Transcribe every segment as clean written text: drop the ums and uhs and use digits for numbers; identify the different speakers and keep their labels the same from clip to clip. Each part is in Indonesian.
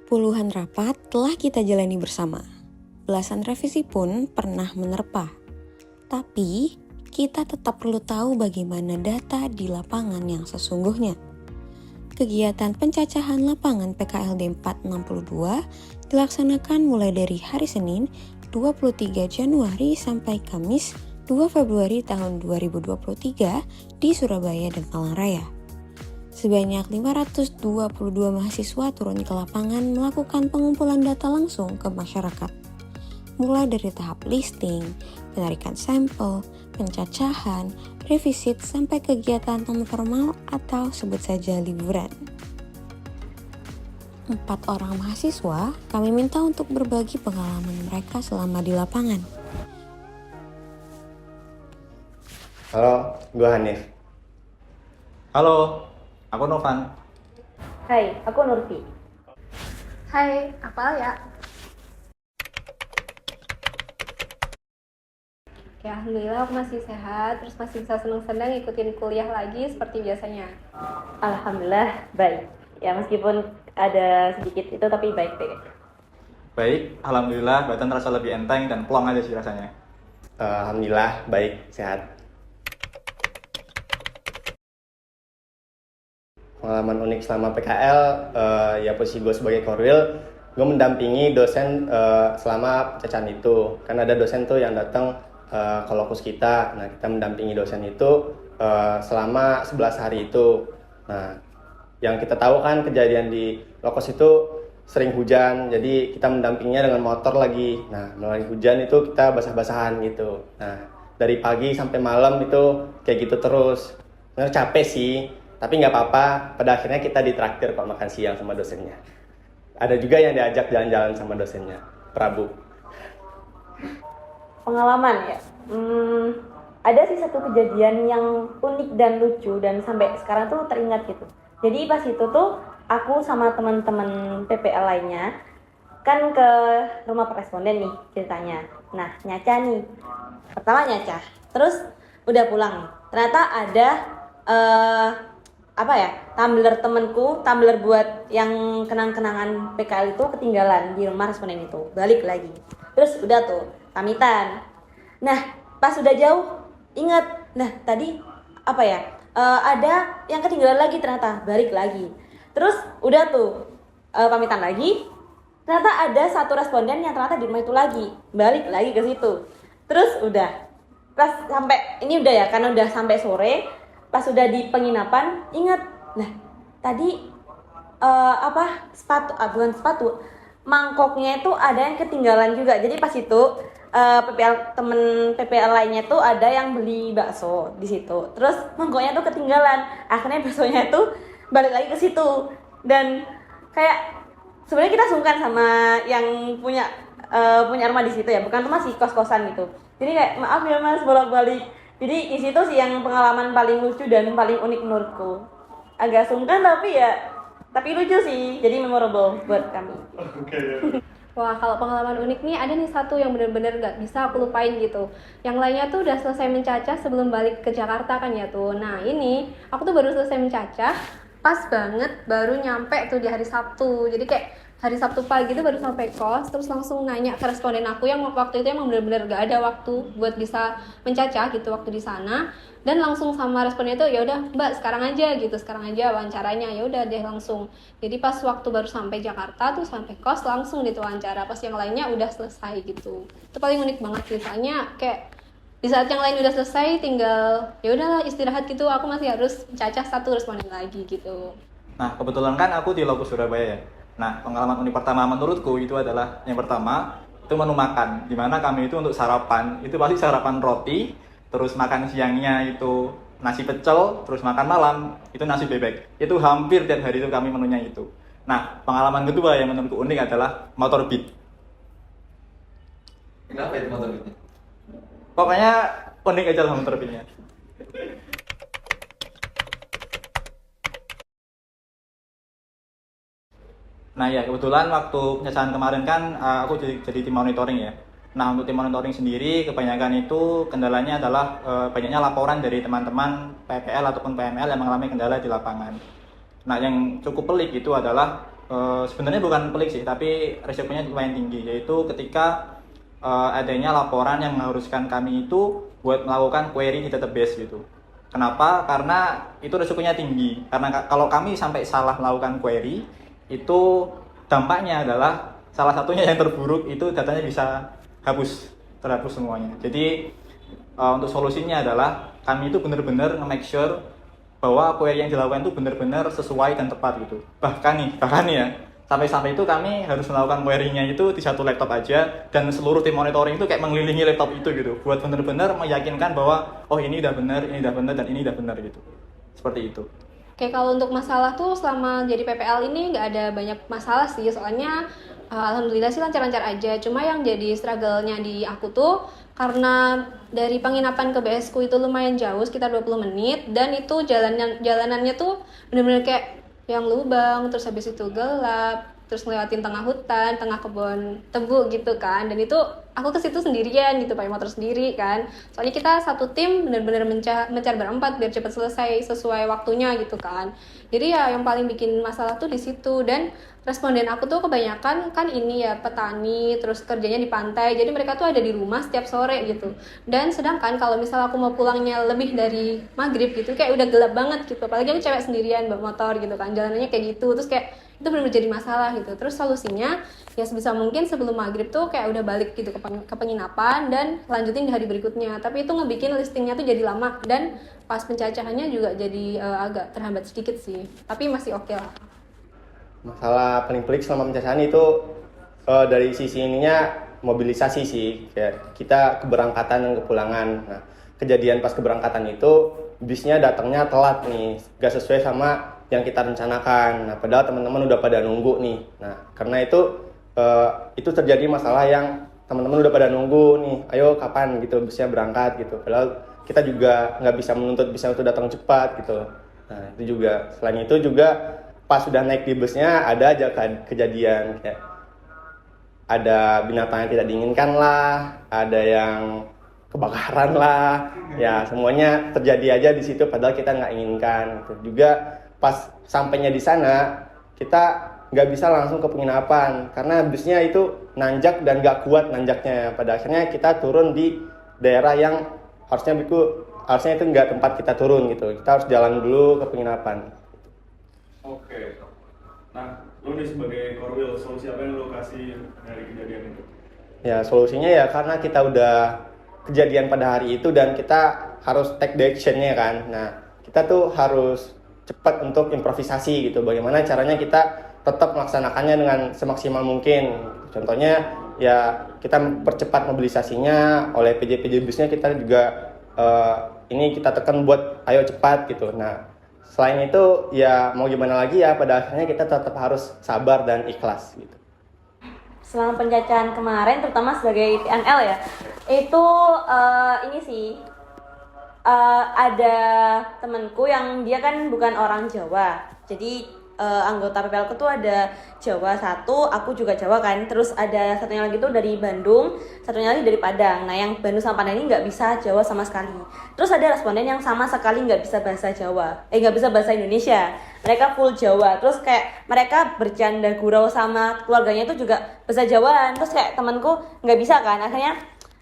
Speaker 1: Puluhan rapat telah kita jalani bersama. Belasan revisi pun pernah menerpa. Tapi, kita tetap perlu tahu bagaimana data di lapangan yang sesungguhnya. Kegiatan pencacahan lapangan PKLD 462 dilaksanakan mulai dari hari Senin 23 Januari sampai Kamis 2 Februari tahun 2023 di Surabaya dan Malang Raya. Sebanyak 522 mahasiswa turun ke lapangan melakukan pengumpulan data langsung ke masyarakat. Mulai dari tahap listing, penarikan sampel, pencacahan, revisit sampai kegiatan non-formal atau sebut saja liburan. 4 orang mahasiswa kami minta untuk berbagi pengalaman mereka selama di lapangan.
Speaker 2: Halo, gue Hanif.
Speaker 3: Halo, aku Novan.
Speaker 4: Hai, aku Nurti.
Speaker 5: Hai, aku Alia. Ya, alhamdulillah aku masih sehat, terus masih bisa senang-senang ngikutin kuliah lagi seperti biasanya.
Speaker 4: Alhamdulillah baik. Ya meskipun ada sedikit itu tapi baik-baik.
Speaker 3: Baik, alhamdulillah badan terasa lebih enteng dan plong aja sih rasanya.
Speaker 2: Alhamdulillah baik, sehat. Pengalaman unik selama PKL, ya posisi gue sebagai korwil, gue mendampingi dosen selama pencacahan itu. Kan ada dosen tuh yang datang ke lokus kita, nah kita mendampingi dosen itu selama 11 hari itu. Nah, yang kita tahu kan kejadian di lokus itu sering hujan, jadi kita mendampinginya dengan motor lagi. Nah, melalui hujan itu kita basah-basahan gitu. Nah, dari pagi sampai malam itu kayak gitu terus. Sebenarnya capek sih, tapi nggak apa-apa, pada akhirnya kita ditraktir kok makan siang sama dosennya. Ada juga yang diajak jalan-jalan sama dosennya, Prabu.
Speaker 4: Pengalaman ya. Ada sih satu kejadian yang unik dan lucu dan sampai sekarang tuh teringat gitu. Jadi pas itu tuh aku sama teman-teman PPL lainnya kan ke rumah responden nih ceritanya. Nah, nyaca nih. Pertama nyaca, terus udah pulang nih. Ternyata ada tumbler temenku, tumbler buat yang kenang-kenangan PKL itu ketinggalan di rumah responden itu. Balik lagi. Terus udah tuh pamitan. Nah, pas udah jauh ingat. Nah, tadi ada yang ketinggalan lagi ternyata, balik lagi. Terus udah tuh pamitan lagi. Ternyata ada satu responden yang ternyata di rumah itu lagi, balik lagi ke situ. Terus udah pas sampai ini udah ya, karena udah sampai sore. Pas udah di penginapan, ingat, nah tadi bukan sepatu, mangkoknya itu ada yang ketinggalan juga. Jadi pas itu temen PPL lainnya tuh ada yang beli bakso di situ. Terus mangkoknya tuh ketinggalan. Akhirnya baksonya tuh balik lagi ke situ. Dan kayak sebenarnya kita sungkan sama yang punya rumah di situ ya, bukan rumah sih, kos-kosan gitu. Jadi kayak maaf ya Mas, bolak-balik. Jadi di situ sih yang pengalaman paling lucu dan paling unik menurutku. Agak sungkan tapi lucu sih. Jadi memorable buat kami.
Speaker 5: Wah, kalau pengalaman unik nih ada nih satu yang bener-bener gak bisa aku lupain gitu. Yang lainnya tuh udah selesai mencacah sebelum balik ke Jakarta kan ya tuh. Nah ini, aku tuh baru selesai mencacah, pas banget baru nyampe tuh di hari Sabtu. Jadi kayak hari Sabtu pagi tuh baru sampai kos, terus langsung nanya ke responden aku yang waktu itu emang bener-bener gak ada waktu buat bisa mencacah gitu waktu di sana. Dan langsung sama responden itu, ya udah Mbak sekarang aja wawancaranya. Ya udah deh langsung. Jadi pas waktu baru sampai Jakarta tuh sampai kos langsung gitu wawancara. Pas yang lainnya udah selesai gitu. Itu paling unik banget sih, soalnya kayak di saat yang lain udah selesai tinggal ya udahlah istirahat gitu, aku masih harus mencacah satu responden lagi gitu.
Speaker 3: Nah, kebetulan kan aku di lokus Surabaya ya. Nah, pengalaman unik pertama menurutku itu adalah yang pertama itu menu makan, dimana kami itu untuk sarapan itu pasti sarapan roti, terus makan siangnya itu nasi pecel, terus makan malam itu nasi bebek. Itu hampir tiap hari itu kami menunya itu. Nah, pengalaman kedua yang menurutku unik adalah motor beat.
Speaker 6: Kenapa itu motor beatnya?
Speaker 3: Pokoknya unik aja lah motor beatnya. Nah ya, kebetulan waktu pencacahan kemarin kan aku jadi tim monitoring ya. Nah, untuk tim monitoring sendiri kebanyakan itu kendalanya adalah banyaknya laporan dari teman-teman PPL ataupun PML yang mengalami kendala di lapangan. Nah, yang cukup pelik itu adalah sebenarnya bukan pelik sih, tapi resikonya lumayan tinggi, yaitu ketika adanya laporan yang mengharuskan kami itu buat melakukan query di database gitu. Kenapa? Karena itu resikonya tinggi. Karena kalau kami sampai salah melakukan query, itu dampaknya adalah salah satunya yang terburuk itu datanya bisa terhapus semuanya. Jadi untuk solusinya adalah kami itu benar-benar nge-make sure bahwa query yang dilakukan itu benar-benar sesuai dan tepat gitu. Bahkan nih ya, sampai itu kami harus melakukan query-nya itu di satu laptop aja, dan seluruh tim monitoring itu kayak mengelilingi laptop itu gitu, buat benar-benar meyakinkan bahwa oh ini udah benar, dan ini udah benar gitu. Seperti itu.
Speaker 5: Oke, kalau untuk masalah tuh selama jadi PPL ini nggak ada banyak masalah sih, soalnya alhamdulillah sih lancar-lancar aja. Cuma yang jadi struggle-nya di aku tuh karena dari penginapan ke BS ku itu lumayan jauh, sekitar 20 menit, dan itu jalanannya tuh bener-bener kayak yang lubang, terus habis itu gelap, terus ngelewatin tengah hutan, tengah kebun tebu gitu kan. Dan itu aku ke situ sendirian gitu, pakai motor sendiri kan. Soalnya kita satu tim bener-bener mencar berempat biar cepat selesai sesuai waktunya gitu kan. Jadi ya yang paling bikin masalah tuh di situ. Dan responden aku tuh kebanyakan kan ini ya petani, terus kerjanya di pantai, jadi mereka tuh ada di rumah setiap sore gitu. Dan sedangkan kalau misal aku mau pulangnya lebih dari maghrib gitu, kayak udah gelap banget gitu, apalagi aku cewek sendirian bawa motor gitu kan, jalanannya kayak gitu, terus kayak itu benar-benar jadi masalah gitu. Terus solusinya ya sebisa mungkin sebelum maghrib tuh kayak udah balik gitu ke penginapan dan lanjutin di hari berikutnya. Tapi itu ngebikin listingnya tuh jadi lama, dan pas pencacahannya juga jadi agak terhambat sedikit sih, tapi masih oke lah.
Speaker 2: Masalah paling pelik selama pencacahan itu dari sisi ininya mobilisasi sih, kayak kita keberangkatan dan kepulangan. Nah, kejadian pas keberangkatan itu bisnya datangnya telat nih, gak sesuai sama yang kita rencanakan. Nah, padahal teman-teman udah pada nunggu nih. Nah, karena itu terjadi masalah yang teman-teman udah pada nunggu nih, ayo kapan gitu bisnya berangkat gitu. Padahal kita juga nggak bisa menuntut bisnya untuk datang cepat gitu. Nah, itu juga, selain itu juga pas sudah naik di busnya ada aja kejadian kayak ada binatang yang tidak diinginkan lah, ada yang kebakaran lah, ya semuanya terjadi aja di situ padahal kita nggak inginkan gitu. Juga pas sampainya di sana kita nggak bisa langsung ke penginapan karena busnya itu nanjak dan nggak kuat nanjaknya. Pada akhirnya kita turun di daerah yang harusnya itu nggak tempat kita turun gitu. Kita harus jalan dulu ke penginapan.
Speaker 6: Oke. Nah, lo nih sebagai Korwil, solusi apa yang lo kasih dari kejadian itu?
Speaker 2: Ya, solusinya ya karena kita udah kejadian pada hari itu dan kita harus take the action-nya kan. Nah, kita tuh harus cepat untuk improvisasi gitu. Bagaimana caranya kita tetap melaksanakannya dengan semaksimal mungkin. Contohnya ya kita percepat mobilisasinya, oleh PJ busnya kita juga ini kita tekan buat ayo cepat gitu. Nah, selain itu ya mau gimana lagi ya, pada akhirnya kita tetap harus sabar dan ikhlas gitu.
Speaker 4: Selama pencacahan kemarin, terutama sebagai PNL ya, itu ini sih ada temanku yang dia kan bukan orang Jawa, jadi anggota PPL ku tuh ada Jawa satu, aku juga Jawa kan, terus ada satunya lagi tuh dari Bandung, satunya lagi dari Padang. Nah yang Bandung sama Padang ini nggak bisa Jawa sama sekali. Terus ada responden yang sama sekali nggak bisa bahasa Jawa, nggak bisa bahasa Indonesia, mereka full Jawa. Terus kayak mereka bercanda gurau sama keluarganya itu juga bahasa Jawaan. Terus kayak temanku nggak bisa kan, akhirnya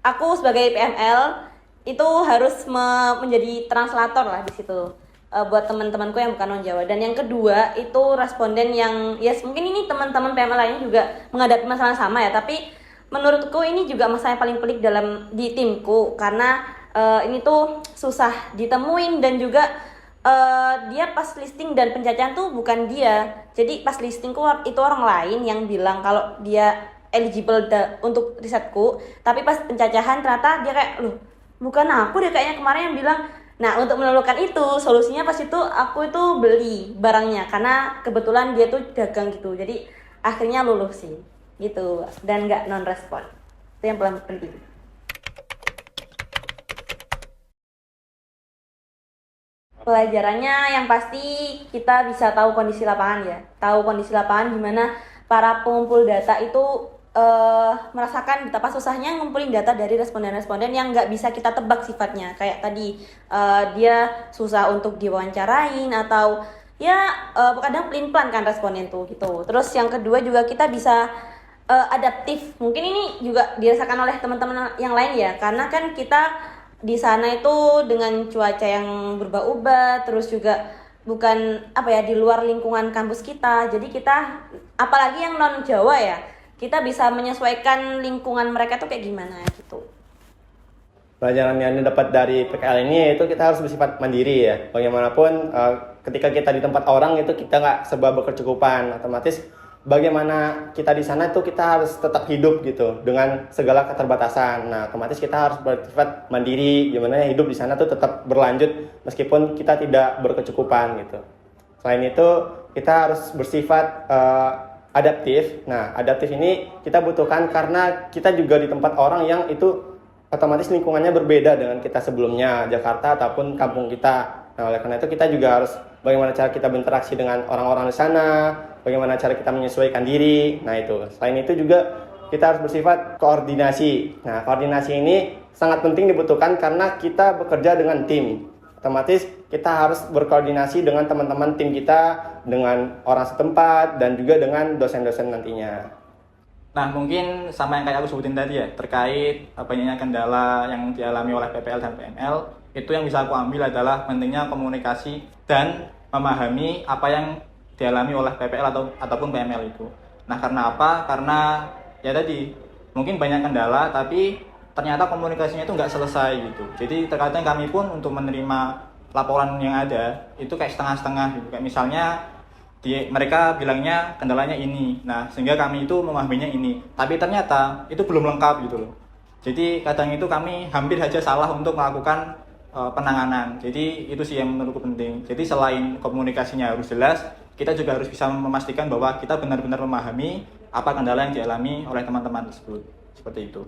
Speaker 4: aku sebagai PML itu harus menjadi translator lah di situ. Buat teman-temanku yang bukan non Jawa. Dan yang kedua itu responden yang mungkin ini teman-teman PML lainnya juga menghadapi masalah sama ya, tapi menurutku ini juga masalah yang paling pelik di timku karena ini tuh susah ditemuin dan juga dia pas listing dan pencacahan tuh bukan dia. Jadi pas listingku itu orang lain yang bilang kalau dia eligible untuk risetku, tapi pas pencacahan ternyata dia kayak loh bukan aku deh kayaknya kemarin yang bilang. Nah, untuk meluluhkan itu, solusinya pas itu aku itu beli barangnya karena kebetulan dia tuh dagang gitu. Jadi akhirnya luluh sih gitu dan nggak non respon. Itu yang paling penting. Pelajarannya yang pasti kita bisa tahu kondisi lapangan ya. Tahu kondisi lapangan gimana para pengumpul data itu merasakan betapa susahnya ngumpulin data dari responden-responden yang nggak bisa kita tebak sifatnya. Kayak tadi dia susah untuk diwawancarain atau kadang pelin-pelan kan responden tuh gitu. Terus yang kedua juga kita bisa adaptif. Mungkin ini juga dirasakan oleh teman-teman yang lain ya, karena kan kita di sana itu dengan cuaca yang berubah-ubah, terus juga bukan di luar lingkungan kampus kita. Jadi kita apalagi yang non Jawa ya, kita bisa menyesuaikan lingkungan mereka tuh kayak gimana gitu.
Speaker 2: Pelajaran yang didapat dari PKL ini yaitu kita harus bersifat mandiri ya. Bagaimanapun ketika kita di tempat orang itu kita nggak serba berkecukupan, otomatis bagaimana kita di sana itu kita harus tetap hidup gitu dengan segala keterbatasan. Nah, otomatis kita harus bersifat mandiri, gimana hidup di sana tuh tetap berlanjut meskipun kita tidak berkecukupan gitu. Selain itu kita harus bersifat adaptif. Nah, adaptif ini kita butuhkan karena kita juga di tempat orang yang itu otomatis lingkungannya berbeda dengan kita sebelumnya, Jakarta ataupun kampung kita. Nah, oleh karena itu kita juga harus bagaimana cara kita berinteraksi dengan orang-orang di sana, bagaimana cara kita menyesuaikan diri. Nah, itu. Selain itu juga kita harus bersifat koordinasi. Nah, koordinasi ini sangat penting dibutuhkan karena kita bekerja dengan tim. Otomatis kita harus berkoordinasi dengan teman-teman tim kita, dengan orang setempat, dan juga dengan dosen-dosen nantinya.
Speaker 3: Nah, mungkin sama yang kayak aku sebutin tadi ya, terkait banyaknya kendala yang dialami oleh PPL dan PML, itu yang bisa aku ambil adalah pentingnya komunikasi dan memahami apa yang dialami oleh PPL ataupun PML itu. Nah, karena apa? Karena ya tadi, mungkin banyak kendala, tapi ternyata komunikasinya itu nggak selesai gitu. Jadi terkadang kami pun untuk menerima laporan yang ada, itu kayak setengah-setengah gitu. Kayak misalnya mereka bilangnya kendalanya ini, nah sehingga kami itu memahaminya ini, tapi ternyata itu belum lengkap gitu loh. Jadi kadang itu kami hampir saja salah untuk melakukan penanganan. Jadi itu sih yang menurutku penting. Jadi selain komunikasinya harus jelas, kita juga harus bisa memastikan bahwa kita benar-benar memahami apa kendala yang dialami oleh teman-teman tersebut. Seperti itu.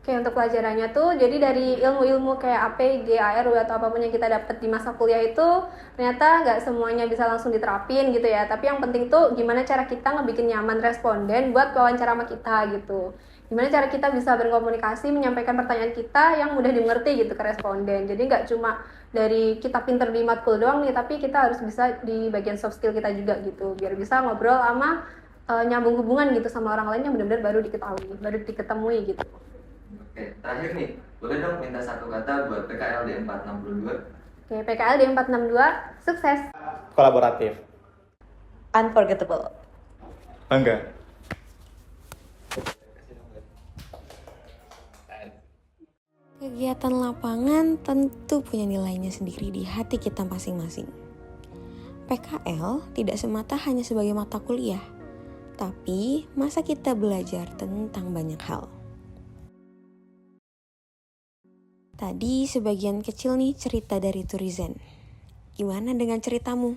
Speaker 5: Oke, untuk pelajarannya tuh, jadi dari ilmu-ilmu kayak AP, GAR, atau apapun yang kita dapat di masa kuliah itu, ternyata nggak semuanya bisa langsung diterapin gitu ya. Tapi yang penting tuh gimana cara kita ngebikin nyaman responden buat wawancara sama kita gitu. Gimana cara kita bisa berkomunikasi, menyampaikan pertanyaan kita yang mudah dimengerti gitu ke responden. Jadi nggak cuma dari kita pinter di matkul doang nih, tapi kita harus bisa di bagian soft skill kita juga gitu. Biar bisa ngobrol sama nyambung hubungan gitu sama orang lain yang benar-benar baru diketemui gitu.
Speaker 7: Oke, terakhir nih, boleh dong minta satu kata buat PKLD 462?
Speaker 5: Oke, PKLD 462, sukses!
Speaker 2: Kolaboratif.
Speaker 4: Unforgettable.
Speaker 3: Bangga.
Speaker 1: Kegiatan lapangan tentu punya nilainya sendiri di hati kita masing-masing. PKL tidak semata hanya sebagai mata kuliah, tapi masa kita belajar tentang banyak hal. Tadi sebagian kecil nih cerita dari Turizen. Gimana dengan ceritamu?